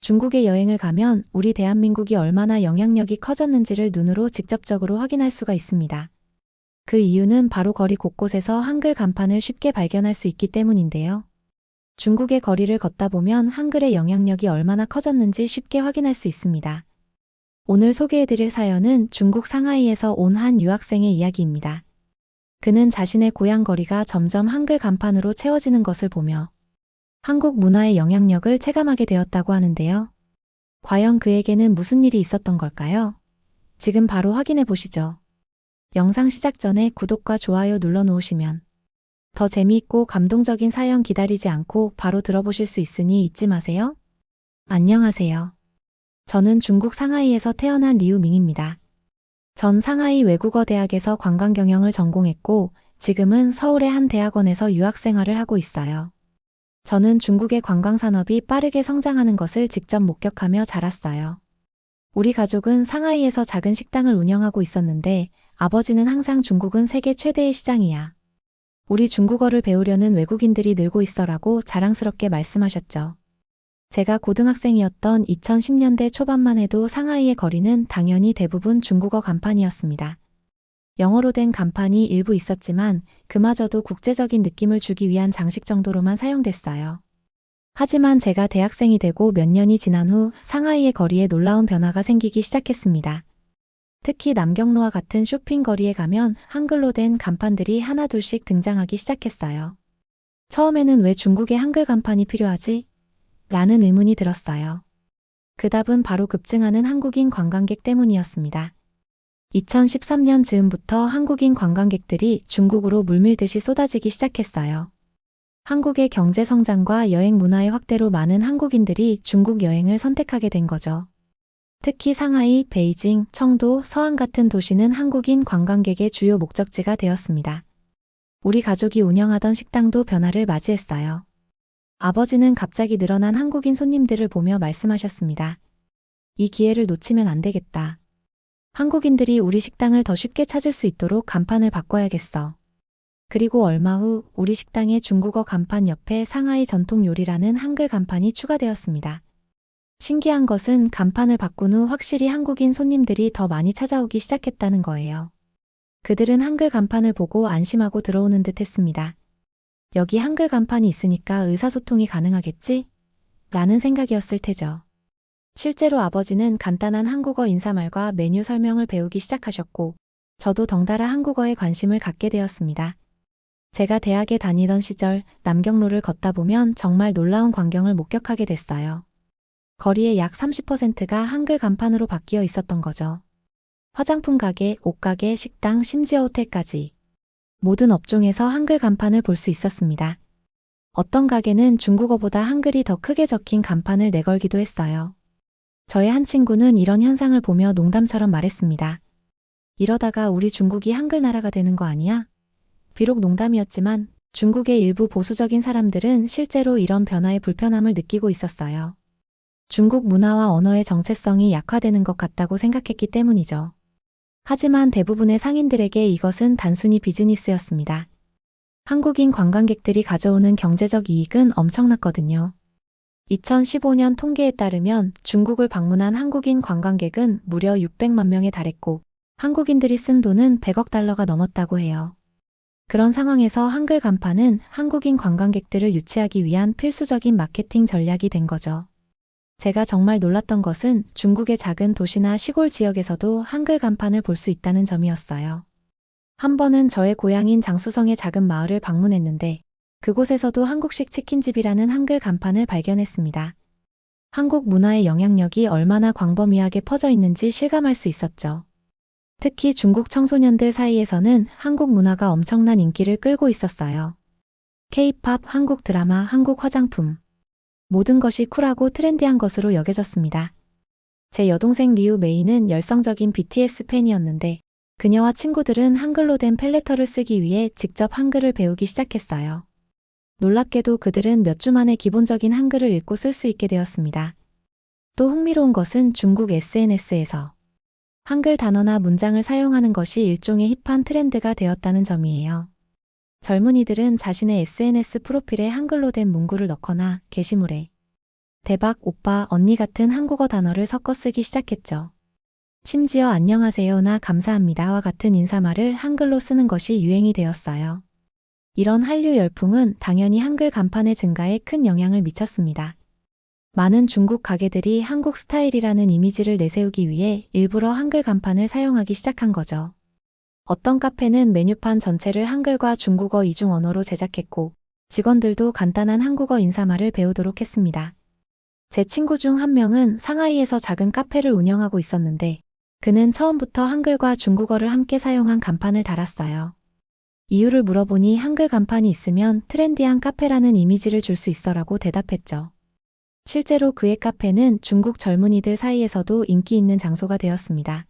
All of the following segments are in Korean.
중국에 여행을 가면 우리 대한민국이 얼마나 영향력이 커졌는지를 눈으로 직접적으로 확인할 수가 있습니다. 그 이유는 바로 거리 곳곳에서 한글 간판을 쉽게 발견할 수 있기 때문인데요. 중국의 거리를 걷다 보면 한글의 영향력이 얼마나 커졌는지 쉽게 확인할 수 있습니다. 오늘 소개해드릴 사연은 중국 상하이에서 온 한 유학생의 이야기입니다. 그는 자신의 고향 거리가 점점 한글 간판으로 채워지는 것을 보며 한국 문화의 영향력을 체감하게 되었다고 하는데요. 과연 그에게는 무슨 일이 있었던 걸까요? 지금 바로 확인해 보시죠. 영상 시작 전에 구독과 좋아요 눌러 놓으시면 더 재미있고 감동적인 사연 기다리지 않고 바로 들어보실 수 있으니 잊지 마세요. 안녕하세요. 저는 중국 상하이에서 태어난 리우밍입니다. 전 상하이 외국어 대학에서 관광경영을 전공했고 지금은 서울의 한 대학원에서 유학생활을 하고 있어요. 저는 중국의 관광산업이 빠르게 성장하는 것을 직접 목격하며 자랐어요. 우리 가족은 상하이에서 작은 식당을 운영하고 있었는데 아버지는 항상 중국은 세계 최대의 시장이야. 우리 중국어를 배우려는 외국인들이 늘고 있어라고 자랑스럽게 말씀하셨죠. 제가 고등학생이었던 2010년대 초반만 해도 상하이의 거리는 당연히 대부분 중국어 간판이었습니다. 영어로 된 간판이 일부 있었지만 그마저도 국제적인 느낌을 주기 위한 장식 정도로만 사용됐어요. 하지만 제가 대학생이 되고 몇 년이 지난 후 상하이의 거리에 놀라운 변화가 생기기 시작했습니다. 특히 남경로와 같은 쇼핑거리에 가면 한글로 된 간판들이 하나둘씩 등장하기 시작했어요. 처음에는 왜 중국에 한글 간판이 필요하지? 라는 의문이 들었어요. 그 답은 바로 급증하는 한국인 관광객 때문이었습니다. 2013년 즈음부터 한국인 관광객들이 중국으로 물밀듯이 쏟아지기 시작했어요. 한국의 경제 성장과 여행 문화의 확대로 많은 한국인들이 중국 여행을 선택하게 된 거죠. 특히 상하이, 베이징, 청도, 서안 같은 도시는 한국인 관광객의 주요 목적지가 되었습니다. 우리 가족이 운영하던 식당도 변화를 맞이했어요. 아버지는 갑자기 늘어난 한국인 손님들을 보며 말씀하셨습니다. 이 기회를 놓치면 안 되겠다. 한국인들이 우리 식당을 더 쉽게 찾을 수 있도록 간판을 바꿔야겠어. 그리고 얼마 후 우리 식당의 중국어 간판 옆에 상하이 전통 요리라는 한글 간판이 추가되었습니다. 신기한 것은 간판을 바꾼 후 확실히 한국인 손님들이 더 많이 찾아오기 시작했다는 거예요. 그들은 한글 간판을 보고 안심하고 들어오는 듯 했습니다. 여기 한글 간판이 있으니까 의사소통이 가능하겠지? 라는 생각이었을 테죠. 실제로 아버지는 간단한 한국어 인사말과 메뉴 설명을 배우기 시작하셨고 저도 덩달아 한국어에 관심을 갖게 되었습니다. 제가 대학에 다니던 시절 남경로를 걷다 보면 정말 놀라운 광경을 목격하게 됐어요. 거리의 약 30%가 한글 간판으로 바뀌어 있었던 거죠. 화장품 가게, 옷가게, 식당, 심지어 호텔까지 모든 업종에서 한글 간판을 볼 수 있었습니다. 어떤 가게는 중국어보다 한글이 더 크게 적힌 간판을 내걸기도 했어요. 저의 한 친구는 이런 현상을 보며 농담처럼 말했습니다. 이러다가 우리 중국이 한글 나라가 되는 거 아니야? 비록 농담이었지만 중국의 일부 보수적인 사람들은 실제로 이런 변화의 불편함을 느끼고 있었어요. 중국 문화와 언어의 정체성이 약화되는 것 같다고 생각했기 때문이죠. 하지만 대부분의 상인들에게 이것은 단순히 비즈니스였습니다. 한국인 관광객들이 가져오는 경제적 이익은 엄청났거든요. 2015년 통계에 따르면 중국을 방문한 한국인 관광객은 무려 600만 명에 달했고 한국인들이 쓴 돈은 100억 달러가 넘었다고 해요. 그런 상황에서 한글 간판은 한국인 관광객들을 유치하기 위한 필수적인 마케팅 전략이 된 거죠. 제가 정말 놀랐던 것은 중국의 작은 도시나 시골 지역에서도 한글 간판을 볼 수 있다는 점이었어요. 한 번은 저의 고향인 장수성의 작은 마을을 방문했는데 그곳에서도 한국식 치킨집이라는 한글 간판을 발견했습니다. 한국 문화의 영향력이 얼마나 광범위하게 퍼져 있는지 실감할 수 있었죠. 특히 중국 청소년들 사이에서는 한국 문화가 엄청난 인기를 끌고 있었어요. K-팝, 한국 드라마, 한국 화장품. 모든 것이 쿨하고 트렌디한 것으로 여겨졌습니다. 제 여동생 리우 메이는 열성적인 BTS 팬이었는데 그녀와 친구들은 한글로 된 펠레터를 쓰기 위해 직접 한글을 배우기 시작했어요. 놀랍게도 그들은 몇 주 만에 기본적인 한글을 읽고 쓸 수 있게 되었습니다. 또 흥미로운 것은 중국 SNS에서 한글 단어나 문장을 사용하는 것이 일종의 힙한 트렌드가 되었다는 점이에요. 젊은이들은 자신의 SNS 프로필에 한글로 된 문구를 넣거나 게시물에 대박, 오빠, 언니 같은 한국어 단어를 섞어 쓰기 시작했죠. 심지어 안녕하세요나 감사합니다와 같은 인사말을 한글로 쓰는 것이 유행이 되었어요. 이런 한류 열풍은 당연히 한글 간판의 증가에 큰 영향을 미쳤습니다. 많은 중국 가게들이 한국 스타일이라는 이미지를 내세우기 위해 일부러 한글 간판을 사용하기 시작한 거죠. 어떤 카페는 메뉴판 전체를 한글과 중국어 이중 언어로 제작했고, 직원들도 간단한 한국어 인사말을 배우도록 했습니다. 제 친구 중 한 명은 상하이에서 작은 카페를 운영하고 있었는데, 그는 처음부터 한글과 중국어를 함께 사용한 간판을 달았어요. 이유를 물어보니 한글 간판이 있으면 트렌디한 카페라는 이미지를 줄 수 있어라고 대답했죠. 실제로 그의 카페는 중국 젊은이들 사이에서도 인기 있는 장소가 되었습니다.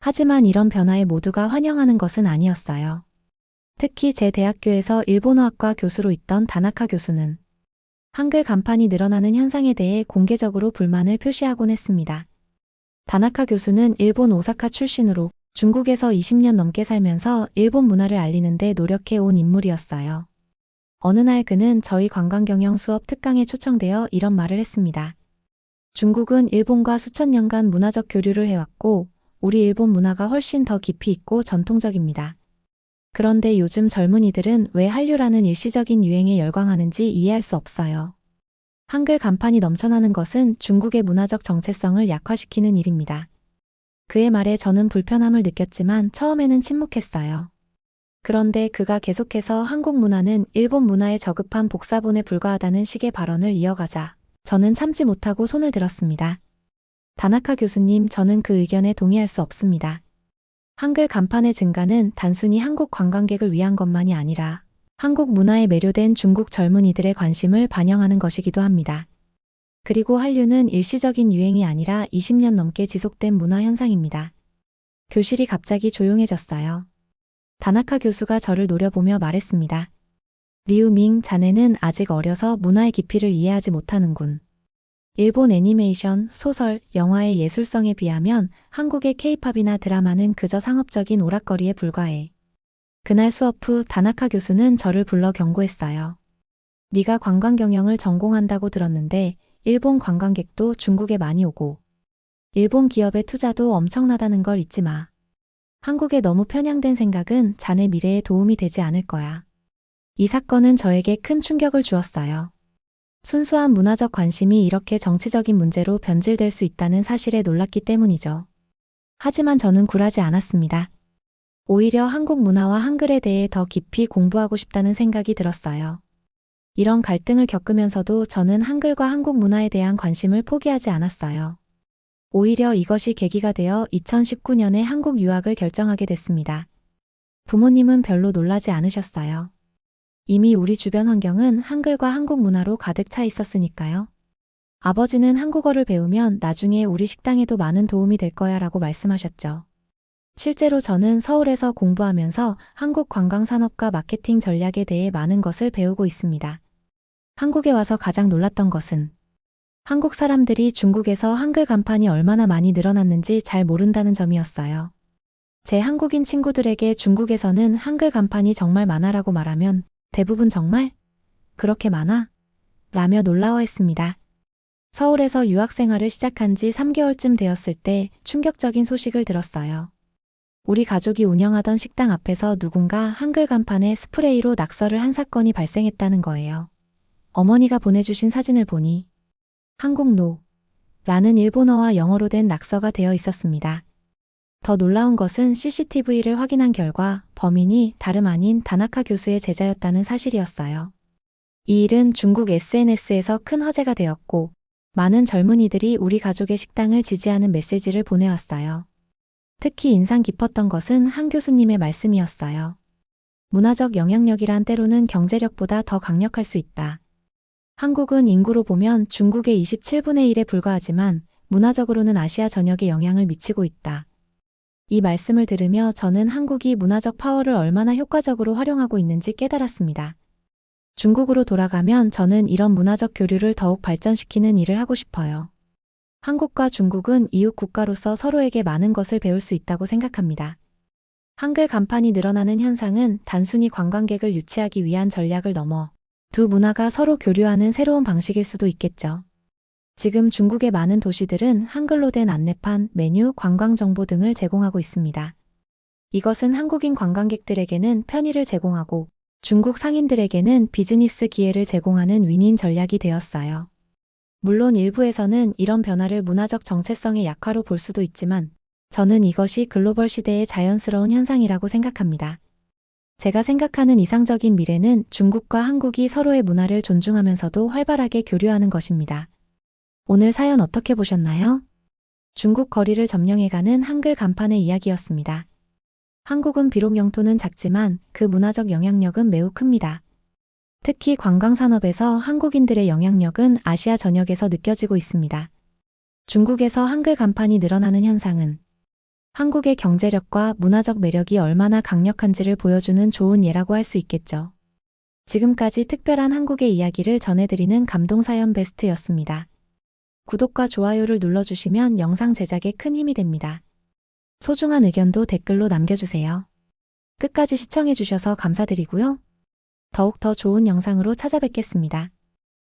하지만 이런 변화에 모두가 환영하는 것은 아니었어요. 특히 제 대학교에서 일본어학과 교수로 있던 다나카 교수는 한글 간판이 늘어나는 현상에 대해 공개적으로 불만을 표시하곤 했습니다. 다나카 교수는 일본 오사카 출신으로 중국에서 20년 넘게 살면서 일본 문화를 알리는 데 노력해 온 인물이었어요. 어느 날 그는 저희 관광경영 수업 특강에 초청되어 이런 말을 했습니다. 중국은 일본과 수천 년간 문화적 교류를 해왔고 우리 일본 문화가 훨씬 더 깊이 있고 전통적입니다. 그런데 요즘 젊은이들은 왜 한류라는 일시적인 유행에 열광하는지 이해할 수 없어요. 한글 간판이 넘쳐나는 것은 중국의 문화적 정체성을 약화시키는 일입니다. 그의 말에 저는 불편함을 느꼈지만 처음에는 침묵했어요. 그런데 그가 계속해서 한국 문화는 일본 문화에 저급한 복사본에 불과하다는 식의 발언을 이어가자 저는 참지 못하고 손을 들었습니다. 다나카 교수님, 저는 그 의견에 동의할 수 없습니다. 한글 간판의 증가는 단순히 한국 관광객을 위한 것만이 아니라 한국 문화에 매료된 중국 젊은이들의 관심을 반영하는 것이기도 합니다. 그리고 한류는 일시적인 유행이 아니라 20년 넘게 지속된 문화 현상입니다. 교실이 갑자기 조용해졌어요. 다나카 교수가 저를 노려보며 말했습니다. 리우밍, 자네는 아직 어려서 문화의 깊이를 이해하지 못하는군. 일본 애니메이션, 소설, 영화의 예술성에 비하면 한국의 케이팝이나 드라마는 그저 상업적인 오락거리에 불과해. 그날 수업 후 다나카 교수는 저를 불러 경고했어요. 네가 관광경영을 전공한다고 들었는데 일본 관광객도 중국에 많이 오고 일본 기업의 투자도 엄청나다는 걸 잊지 마. 한국에 너무 편향된 생각은 자네 미래에 도움이 되지 않을 거야. 이 사건은 저에게 큰 충격을 주었어요. 순수한 문화적 관심이 이렇게 정치적인 문제로 변질될 수 있다는 사실에 놀랐기 때문이죠. 하지만 저는 굴하지 않았습니다. 오히려 한국 문화와 한글에 대해 더 깊이 공부하고 싶다는 생각이 들었어요. 이런 갈등을 겪으면서도 저는 한글과 한국 문화에 대한 관심을 포기하지 않았어요. 오히려 이것이 계기가 되어 2019년에 한국 유학을 결정하게 됐습니다. 부모님은 별로 놀라지 않으셨어요. 이미 우리 주변 환경은 한글과 한국 문화로 가득 차 있었으니까요. 아버지는 한국어를 배우면 나중에 우리 식당에도 많은 도움이 될 거야 라고 말씀하셨죠. 실제로 저는 서울에서 공부하면서 한국 관광산업과 마케팅 전략에 대해 많은 것을 배우고 있습니다. 한국에 와서 가장 놀랐던 것은 한국 사람들이 중국에서 한글 간판이 얼마나 많이 늘어났는지 잘 모른다는 점이었어요. 제 한국인 친구들에게 중국에서는 한글 간판이 정말 많아라고 말하면 대부분 정말? 그렇게 많아? 라며 놀라워했습니다. 서울에서 유학 생활을 시작한 지 3개월쯤 되었을 때 충격적인 소식을 들었어요. 우리 가족이 운영하던 식당 앞에서 누군가 한글 간판에 스프레이로 낙서를 한 사건이 발생했다는 거예요. 어머니가 보내주신 사진을 보니 한국노 라는 일본어와 영어로 된 낙서가 되어 있었습니다. 더 놀라운 것은 CCTV를 확인한 결과 범인이 다름 아닌 다나카 교수의 제자였다는 사실이었어요. 이 일은 중국 SNS에서 큰 화제가 되었고 많은 젊은이들이 우리 가족의 식당을 지지하는 메시지를 보내왔어요. 특히 인상 깊었던 것은 한 교수님의 말씀이었어요. 문화적 영향력이란 때로는 경제력보다 더 강력할 수 있다. 한국은 인구로 보면 중국의 27분의 1에 불과하지만 문화적으로는 아시아 전역에 영향을 미치고 있다. 이 말씀을 들으며 저는 한국이 문화적 파워를 얼마나 효과적으로 활용하고 있는지 깨달았습니다. 중국으로 돌아가면 저는 이런 문화적 교류를 더욱 발전시키는 일을 하고 싶어요. 한국과 중국은 이웃 국가로서 서로에게 많은 것을 배울 수 있다고 생각합니다. 한글 간판이 늘어나는 현상은 단순히 관광객을 유치하기 위한 전략을 넘어 두 문화가 서로 교류하는 새로운 방식일 수도 있겠죠. 지금 중국의 많은 도시들은 한글로 된 안내판, 메뉴, 관광 정보 등을 제공하고 있습니다. 이것은 한국인 관광객들에게는 편의를 제공하고 중국 상인들에게는 비즈니스 기회를 제공하는 윈윈 전략이 되었어요. 물론 일부에서는 이런 변화를 문화적 정체성의 약화로 볼 수도 있지만 저는 이것이 글로벌 시대의 자연스러운 현상이라고 생각합니다. 제가 생각하는 이상적인 미래는 중국과 한국이 서로의 문화를 존중하면서도 활발하게 교류하는 것입니다. 오늘 사연 어떻게 보셨나요? 중국 거리를 점령해가는 한글 간판의 이야기였습니다. 한국은 비록 영토는 작지만 그 문화적 영향력은 매우 큽니다. 특히 관광산업에서 한국인들의 영향력은 아시아 전역에서 느껴지고 있습니다. 중국에서 한글 간판이 늘어나는 현상은 한국의 경제력과 문화적 매력이 얼마나 강력한지를 보여주는 좋은 예라고 할 수 있겠죠. 지금까지 특별한 한국의 이야기를 전해드리는 감동사연 베스트였습니다. 구독과 좋아요를 눌러주시면 영상 제작에 큰 힘이 됩니다. 소중한 의견도 댓글로 남겨주세요. 끝까지 시청해주셔서 감사드리고요. 더욱 더 좋은 영상으로 찾아뵙겠습니다.